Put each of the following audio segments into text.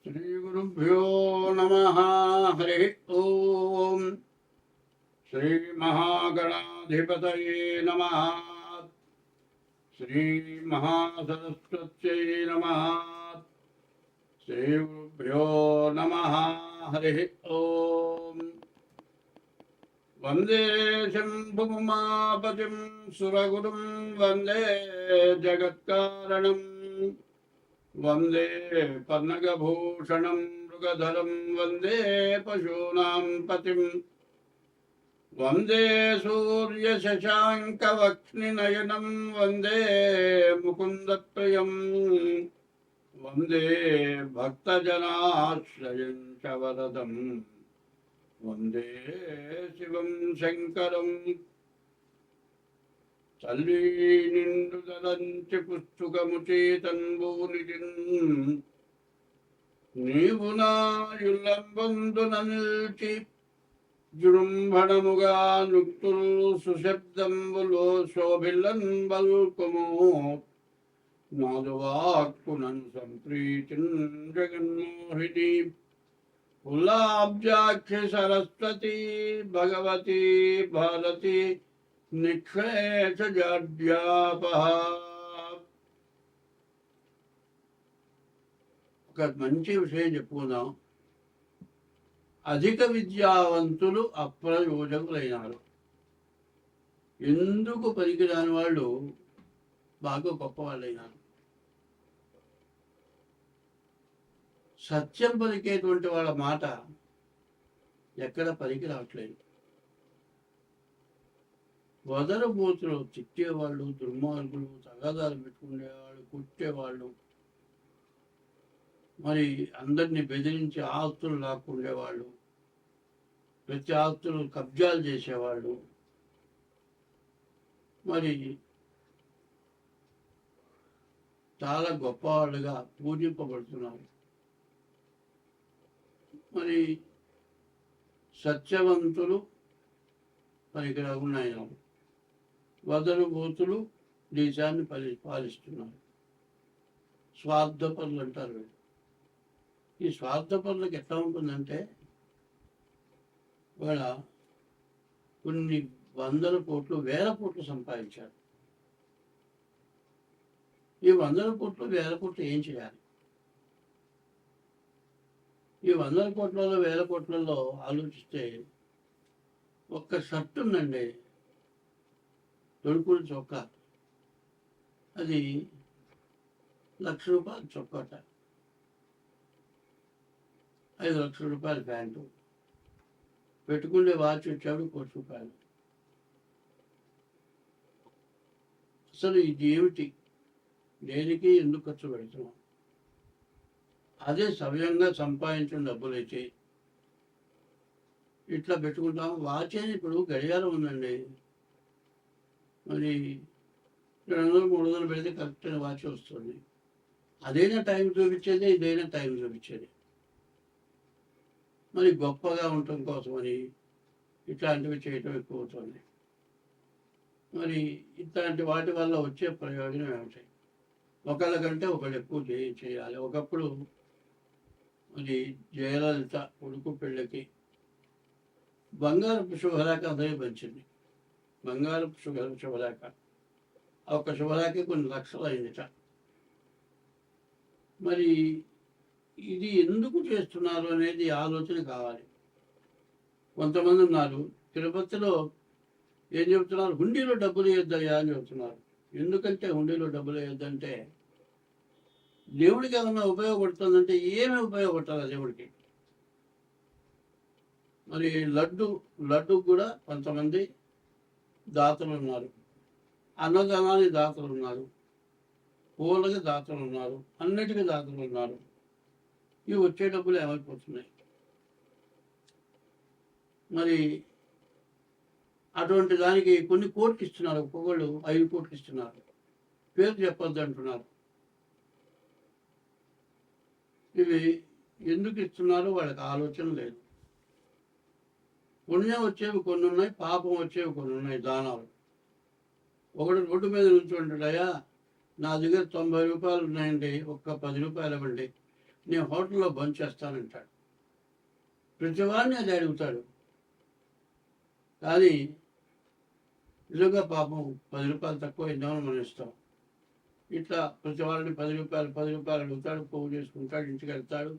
श्रीगुरुभ्यो नमः। हरि ओम। श्रीमहागणाधिपतये नमः। श्रीमहासरस्वत्यै नमः। श्रीगुरुभ्यो नमः। हरि ओम। वंदे शंभुमापतिं सुरगुरुं वंदे जगत्कारणम् वंदे पन्नगभूषणं मृगधरं वंदे पशूनां पतिं वंदे सूर्यशशाङ्कवक्ष्निनयनं वंदे मुकुन्दप्रियं वंदे भक्तजनाश्रयं च वरदं वंदे शिवं शङ्करम् తల్లి నిండు తలంచి పుస్తుకముచి తన్బూనిటిన్ నీవు నాయుల్లంబందున నిల్చి జృంభణముగా నుక్తులు సుశబ్దంబులో శోభిల్లన్ బల్కుము నాదువాక్కునన్ సంప్రీతిన్ జగన్మోహిని కులాబ్జాక్షి సరస్వతి భగవతి భారతి నిక్షేషజాడ్యాపహ. ఒక మంచి విషయం చెప్పుకుందాం. అధిక విద్యావంతులు అప్రయోజకులైనారు. ఎందుకు పనికిరాని వాళ్ళు బాగా గొప్పవాళ్ళైనారు. సత్యం పలికేటువంటి వాళ్ళ మాట ఎక్కడ పనికి రావట్లేదు. వదరబోతులు తిట్టేవాళ్ళు, దుర్మార్గులు, తగాదాలు పెట్టుకునేవాళ్ళు, కుట్టేవాళ్ళు, మరి అందరినీ బెదిరించి ఆస్తులు లాక్కుండేవాళ్ళు, ప్రతి ఆస్తులు కబ్జాలు చేసేవాళ్ళు, మరి చాలా గొప్పవాళ్ళుగా పూజింపబడుతున్నారు. మరి సత్యవంతులు పనికిరాకుండా అయినారు. వదరుబోతులు దేశాన్ని పాలిస్తున్నారు. స్వార్థపరులు అంటారు వీళ్ళు. ఈ స్వార్థపరులకు ఎట్లా ఉంటుందంటే వాళ్ళ కొన్ని వందల కోట్లు, వేల కోట్లు సంపాదించారు. ఈ వందల కోట్లు, వేల కోట్లు ఏం చేయాలి? ఈ వందల కోట్లలో, వేల కోట్లలో ఆలోచిస్తే ఒక్క షర్ట్ ఉందండి, తొడుకులు చొక్కా, అది ₹1,00,000 చొక్కాట, 5 లక్షల రూపాయల ప్యాంటు, పెట్టుకునే వాచ్ వచ్చాడు ₹1,00,000. అసలు ఇది ఏమిటి? దేనికి ఎందుకు ఖర్చు పెడుతున్నాం? అదే సవ్యంగా సంపాదించిన డబ్బులైతే ఇట్లా పెట్టుకుంటాం. వాచ్ అని ఇప్పుడు గడియారం ఉందండి, మరి 200-300 పెడితే కరెక్ట్ వాచ్ వస్తుంది. అదైనా టైం చూపించేది, ఇదైనా టైం చూపించేది. మరి గొప్పగా ఉండటం కోసమని ఇట్లాంటివి చేయటం ఎక్కువ అవుతుంది. మరి ఇట్లాంటి వాటి వల్ల వచ్చే ప్రయోజనం ఏమిటి? ఒకళ్ళ కంటే ఒకళ్ళు ఎక్కువ చేయాలి. ఒకప్పుడు మరి జయలలిత కొడుకు పెళ్ళికి బంగారపు శుభలేఖ అందరూ పంచింది. బంగారపు శుభలేఖ, ఒక శుభలేఖ కొన్ని లక్షలు అయిందిట. మరి ఇది ఎందుకు చేస్తున్నారు అనేది ఆలోచన కావాలి. కొంతమంది ఉన్నారు తిరుపతిలో ఏం చెబుతున్నారు, హుండీలో డబ్బులు వేయొద్దయ్యా అని చెబుతున్నారు. ఎందుకంటే హుండీలో డబ్బులు వేయొద్దంటే దేవుడికి ఏమన్నా ఉపయోగపడుతుందంటే ఏమి ఉపయోగపడాలి దేవుడికి? మరి లడ్డు కూడా కొంతమంది దాతలు ఉన్నారు, అన్నదానానికి దాతలు ఉన్నారు, పూలకి దాతలు ఉన్నారు, అన్నిటికీ దాతలు ఉన్నారు. ఇవి వచ్చే డబ్బులు ఏమైపోతున్నాయి? మరి అటువంటి దానికి కొన్ని కోట్లు ఇస్తున్నారు. ఒక్కొక్కళ్ళు 5 కోట్లు ఇస్తున్నారు. పేరు చెప్పొద్దు అంటున్నారు. ఇవి ఎందుకు ఇస్తున్నారో వాళ్ళకి ఆలోచన లేదు. పుణ్యం వచ్చేవి కొన్ని ఉన్నాయి, పాపం వచ్చేవి కొన్ని ఉన్నాయి. దానాలు ఒకడు రోడ్డు మీద నుంచి ఉంటాడయ్యా, నా దగ్గర 90 రూపాయలు ఉన్నాయండి, ఒక్క 10 రూపాయలు ఇవ్వండి, నేను హోటల్లో భోంచేస్తానంటాడు. ప్రతివాడిని అది అడుగుతాడు. కానీ నిజంగా పాపం 10 రూపాయలు తక్కువ ఇద్దామని మనం ఇస్తాం. ఇట్లా ప్రతి వాళ్ళని 10 రూపాయలు అడుగుతాడు, పోగు చేసుకుంటాడు, ఇంటికి వెళ్తాడు.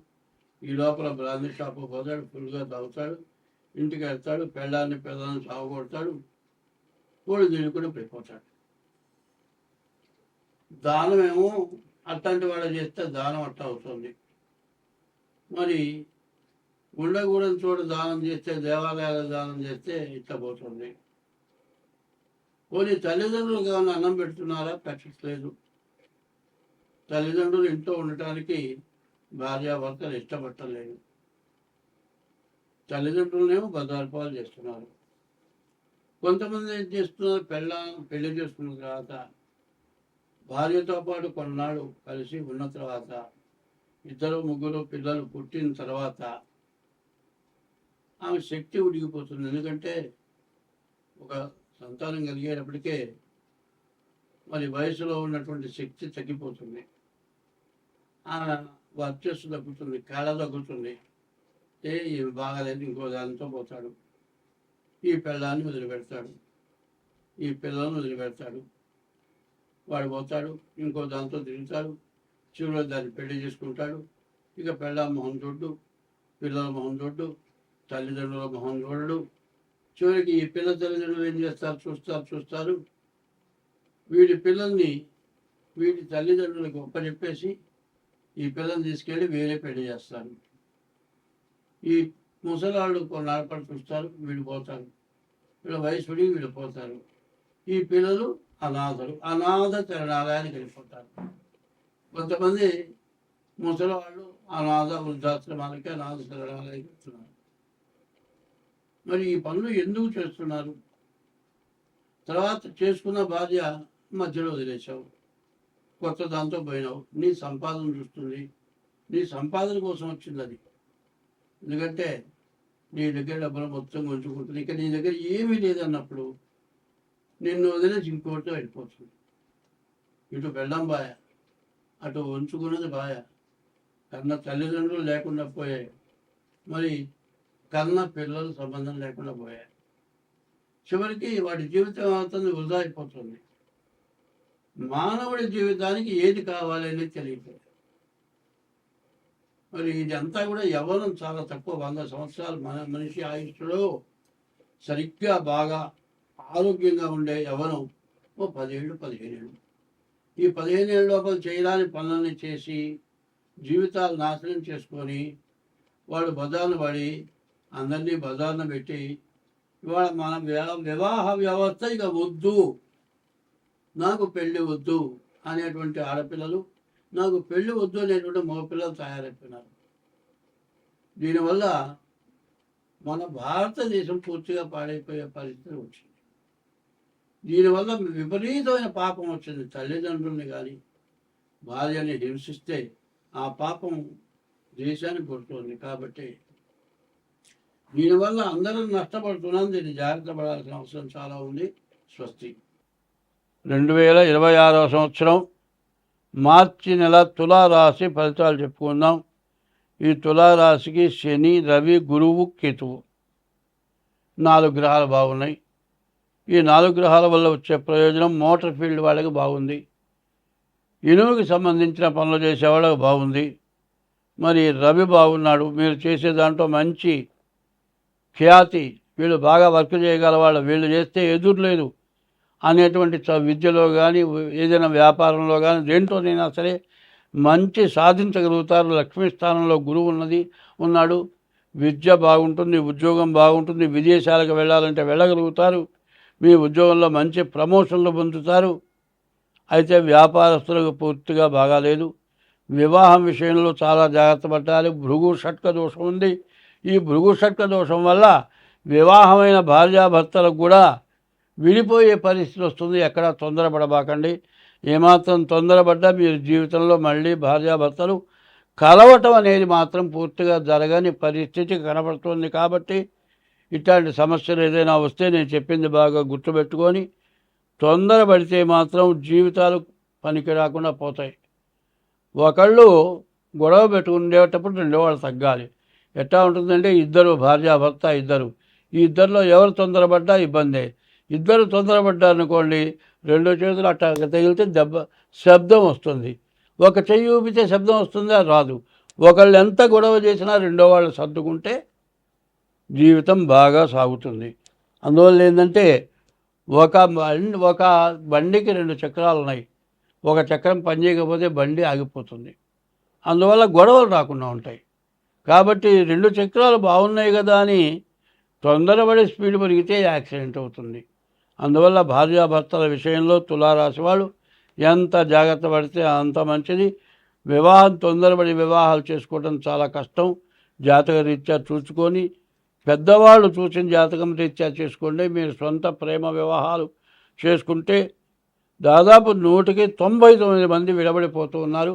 ఈ లోపల బ్రాందీ షాపు పోతాడు, ఫుల్గా తాగుతాడు, ఇంటికి వెళ్తాడు, పెళ్ళాన్ని సాగుకొడతాడు, కోడి తినుకుని పడిపోతాడు. దానం ఏమో అట్లాంటి వాడు చేస్తే దానం అట్లా అవుతుంది. మరి ఉండకూడని చోట దానం చేస్తే, దేవాలయాల దానం చేస్తే ఇట్లా పోతుంది. పోనీ తల్లిదండ్రులకు ఏమైనా అన్నం పెడుతున్నారా? పెట్టట్లేదు. తల్లిదండ్రులు ఇంట్లో ఉండటానికి భార్యాభర్తలు ఇష్టపట్టలేదు. తల్లిదండ్రులనేమో బదార్పాలు చేస్తున్నారు. కొంతమంది ఏం చేస్తున్నారు, పెళ్లి చేసుకున్న తర్వాత భార్యతో పాటు కొన్నాళ్ళు కలిసి ఉన్న తర్వాత 2, 3 పిల్లలు పుట్టిన తర్వాత ఆమె శక్తి ఉడిగిపోతుంది. ఎందుకంటే ఒక సంతానం కలిగేటప్పటికే మరి వయసులో ఉన్నటువంటి శక్తి తగ్గిపోతుంది. ఆమె వర్చస్సు తగ్గుతుంది, కళ తగ్గుతుంది. ఇవి బాగాలేదు, ఇంకో దానితో పోతాడు. ఈ పిల్లాన్ని వదిలిపెడతాడు, ఈ పిల్లలను వదిలిపెడతాడు. వాడు పోతాడు, ఇంకో దాంతో తిరుగుతాడు. చివరిలో దాన్ని పెళ్లి చేసుకుంటాడు. ఇక పిల్ల మొహం చూడ్డు, పిల్లల మొహం చూడ్డు, తల్లిదండ్రుల మొహం చూడడు. చివరికి ఈ పిల్ల తల్లిదండ్రులు ఏం చేస్తారు, చూస్తారు. వీడి పిల్లల్ని వీడి తల్లిదండ్రులకు ఒప్పచెప్పేసి ఈ పిల్లల్ని తీసుకెళ్ళి వేరే పెళ్లి చేస్తారు. ఈ ముసలాళ్ళు కొన్నాళ్ళ పాటు చూస్తారు, వీడు పోతారు. వీళ్ళ వయసుడి వీళ్ళు పోతారు. ఈ పిల్లలు అనాథ శరణాలయానికి వెళ్ళిపోతారు. కొంతమంది ముసలివాళ్ళు అనాథ వృద్ధాశ్రమాలకి, అనాథ శరణాలయానికి వెళ్తున్నారు. మరి ఈ పనులు ఎందుకు చేస్తున్నారు? తర్వాత చేసుకున్న భార్య మధ్యలో వదిలేసావు, కొత్త దాంతో పోయినావు. నీ సంపాదన చూస్తుంది, నీ సంపాదన కోసం వచ్చింది అది. ఎందుకంటే నీ దగ్గర డబ్బులు మొత్తం ఉంచుకుంటుంది. ఇక నీ దగ్గర ఏమీ లేదన్నప్పుడు నిన్ను వదిలేసి ఇంకోటితో వెళ్ళిపోతుంది. ఇటు వెళ్ళం బాయ, అటు ఉంచుకున్నది బాయ. కన్న తల్లిదండ్రులు లేకుండా పోయాయి, మరి కన్న పిల్లలు సంబంధం లేకుండా పోయాయి. చివరికి వాడి జీవితం అవుతుంది, వృధా అయిపోతుంది. మానవుడి జీవితానికి ఏది కావాలి అనేది తెలియదు. మరి ఇదంతా కూడా యవ్వనం చాలా తక్కువ. 100 సంవత్సరాలు మనిషి ఆయుష్లో సరిగ్గా బాగా ఆరోగ్యంగా ఉండే యవ్వనం 10 ఏళ్ళు, 15 ఏళ్ళు. ఈ 15 ఏళ్ళ లోపల చేయరాని పనులని చేసి జీవితాలు నాశనం చేసుకొని వాడు బజార్ను పడి అందరినీ బజార్ను పెట్టి ఇవాళ మన వివాహ వ్యవస్థ ఇక వద్దు, నాకు పెళ్ళి వద్దు అనేటువంటి ఆడపిల్లలు, నాకు పెళ్ళి వద్దు అనేటువంటి మగపిల్లలు తయారైపోయినారు. దీనివల్ల మన భారతదేశం పూర్తిగా పాడైపోయే పరిస్థితి వచ్చింది. దీనివల్ల విపరీతమైన పాపం వచ్చింది. తల్లిదండ్రుల్ని కానీ భార్యని హింసిస్తే ఆ పాపం దేశానికి కొడుతుంది. కాబట్టి దీనివల్ల అందరం నష్టపడుతున్నాం. దీన్ని జాగ్రత్త పడాల్సిన అవసరం చాలా ఉంది. స్వస్తి. 2026 సంవత్సరం మార్చి నెల తులారాశి ఫలితాలు చెప్పుకుందాం. ఈ తులారాశికి శని, రవి, గురువు, కేతువు 4 గ్రహాలు బాగున్నాయి. ఈ 4 గ్రహాల వల్ల వచ్చే ప్రయోజనం మోటార్ ఫీల్డ్ వాళ్ళకి బాగుంది, ఇనుముకి సంబంధించిన పనులు చేసేవాళ్ళకి బాగుంది. మరి రవి బాగున్నాడు, మీరు చేసే దాంట్లో మంచి ఖ్యాతి, వీళ్ళు బాగా వర్క్ చేయగల వాళ్ళు, వీళ్ళు చేస్తే ఎదురు లేదు అనేటువంటి విద్యలో కానీ ఏదైనా వ్యాపారంలో కానీ దేంట్లోనైనా సరే మంచి సాధించగలుగుతారు. లక్ష్మీ స్థానంలో గురువు ఉన్నాడు. విద్య బాగుంటుంది, ఉద్యోగం బాగుంటుంది, విదేశాలకు వెళ్ళాలంటే వెళ్ళగలుగుతారు, మీ ఉద్యోగంలో మంచి ప్రమోషన్లు పొందుతారు. అయితే వ్యాపారస్తులకు పూర్తిగా బాగాలేదు. వివాహం విషయంలో చాలా జాగ్రత్త పడాలి. భృగు షట్క దోషం ఉంది. ఈ భృగు షట్క దోషం వల్ల వివాహమైన భార్యాభర్తలకు కూడా విడిపోయే పరిస్థితి వస్తుంది. ఎక్కడా తొందరపడబాకండి. ఏమాత్రం తొందరపడ్డా మీరు జీవితంలో మళ్ళీ భార్యాభర్తలు కలవటం అనేది మాత్రం పూర్తిగా జరగని పరిస్థితి కనబడుతుంది. కాబట్టి ఇట్లాంటి సమస్యలు ఏదైనా వస్తే నేను చెప్పింది బాగా గుర్తుపెట్టుకొని తొందరపడితే మాత్రం జీవితాలు పనికి రాకుండా పోతాయి. ఒకళ్ళు గొడవ పెట్టుకునేటప్పుడు రెండో వాళ్ళు తగ్గాలి. ఎట్లా ఉంటుందంటే ఇద్దరు భార్యాభర్త ఇద్దరు, ఈ ఇద్దరిలో ఎవరు తొందరపడ్డా ఇబ్బందే. ఇద్దరు తొందరపడ్డారనుకోండి, రెండో చేతులు అట్టా తగిలితే శబ్దం వస్తుంది. ఒక చెయ్యి ఊపితే శబ్దం వస్తుందా? రాదు. ఒకళ్ళు ఎంత గొడవ చేసినా రెండో వాళ్ళు సర్దుకుంటే జీవితం బాగా సాగుతుంది. అందువల్ల ఏంటంటే ఒక బండికి 2 చక్రాలు ఉన్నాయి. ఒక చక్రం పనిచేయకపోతే బండి ఆగిపోతుంది. అందువల్ల గొడవలు రాకుండా ఉంటాయి. కాబట్టి 2 చక్రాలు బాగున్నాయి కదా అని తొందరపడి స్పీడ్ పెరిగితే యాక్సిడెంట్ అవుతుంది. అందువల్ల భార్యాభర్తల విషయంలో తులారాశి వాళ్ళు ఎంత జాగ్రత్త పడితే అంత మంచిది. తొందరపడి వివాహాలు చేసుకోవడం చాలా కష్టం. జాతక రీత్యా చూసుకొని, పెద్దవాళ్ళు చూసిన జాతకం రీత్యా చేసుకోండి. మీరు సొంత ప్రేమ వివాహాలు చేసుకుంటే దాదాపు 100కి 99 మంది విడబడిపోతూ ఉన్నారు.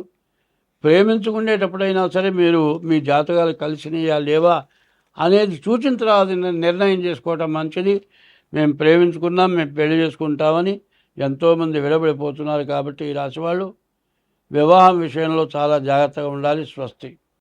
ప్రేమించుకునేటప్పుడైనా సరే మీరు మీ జాతకాలు కలిసినయా లేవా అనేది చూసిన తర్వాత నిర్ణయం చేసుకోవటం మంచిది. మేము ప్రేమించుకున్నాం, మేము పెళ్లి చేసుకుంటామని ఎంతోమంది విడబడిపోతున్నారు. కాబట్టి ఈ రాశి వాళ్ళు వివాహం విషయంలో చాలా జాగ్రత్తగా ఉండాలి. స్వస్తి.